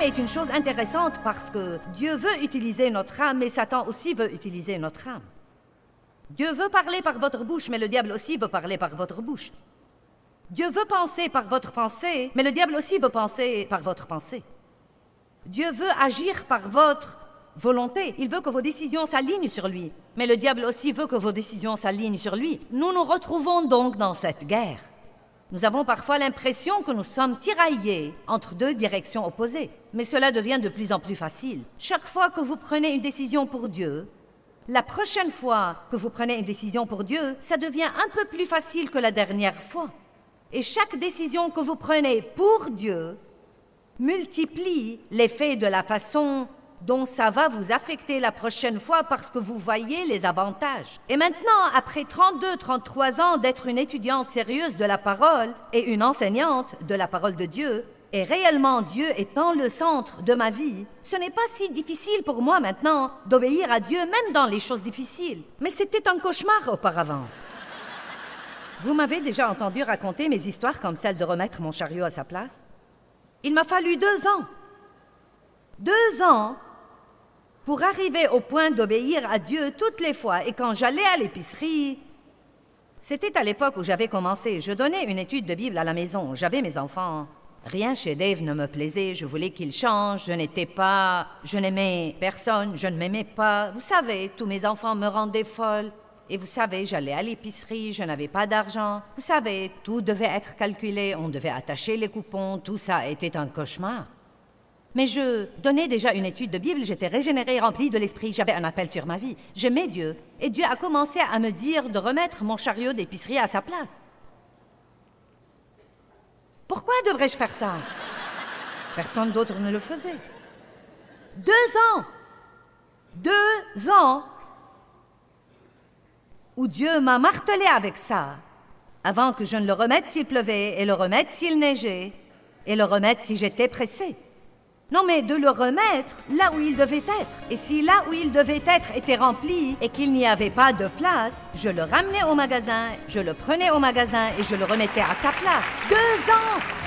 est une chose intéressante parce que Dieu veut utiliser notre âme, mais Satan aussi veut utiliser notre âme. Dieu veut parler par votre bouche, mais le diable aussi veut parler par votre bouche. Dieu veut penser par votre pensée, mais le diable aussi veut penser par votre pensée. Dieu veut agir par votre volonté. Il veut que vos décisions s'alignent sur lui, mais le diable aussi veut que vos décisions s'alignent sur lui. Nous nous retrouvons donc dans cette guerre. Nous avons parfois l'impression que nous sommes tiraillés entre deux directions opposées, mais cela devient de plus en plus facile. Chaque fois que vous prenez une décision pour Dieu, la prochaine fois que vous prenez une décision pour Dieu, ça devient un peu plus facile que la dernière fois. Et chaque décision que vous prenez pour Dieu multiplie l'effet de la façon dont ça va vous affecter la prochaine fois parce que vous voyez les avantages. Et maintenant, après 33 ans d'être une étudiante sérieuse de la parole et une enseignante de la parole de Dieu, et réellement Dieu étant le centre de ma vie, ce n'est pas si difficile pour moi maintenant d'obéir à Dieu, même dans les choses difficiles. Mais c'était un cauchemar auparavant. Vous m'avez déjà entendu raconter mes histoires comme celle de remettre mon chariot à sa place? Il m'a fallu 2 ans. 2 ans pour arriver au point d'obéir à Dieu toutes les fois. Et quand j'allais à l'épicerie, c'était à l'époque où j'avais commencé. Je donnais une étude de Bible à la maison. J'avais mes enfants. Rien chez Dave ne me plaisait. Je voulais qu'il change. Je n'aimais personne. Je ne m'aimais pas. Vous savez, tous mes enfants me rendaient folle. Et vous savez, j'allais à l'épicerie, je n'avais pas d'argent. Vous savez, tout devait être calculé. On devait attacher les coupons. Tout ça était un cauchemar. Mais je donnais déjà une étude de Bible, j'étais régénérée, remplie de l'esprit, j'avais un appel sur ma vie. J'aimais Dieu, et Dieu a commencé à me dire de remettre mon chariot d'épicerie à sa place. Pourquoi devrais-je faire ça? Personne d'autre ne le faisait. 2 ans! 2 ans! Où Dieu m'a martelé avec ça, avant que je ne le remette s'il pleuvait, et le remette s'il neigeait, et le remette si j'étais pressée. Non, mais de le remettre là où il devait être. Et si là où il devait être était rempli et qu'il n'y avait pas de place, je le ramenais au magasin, je le prenais au magasin et je le remettais à sa place. 2 ans!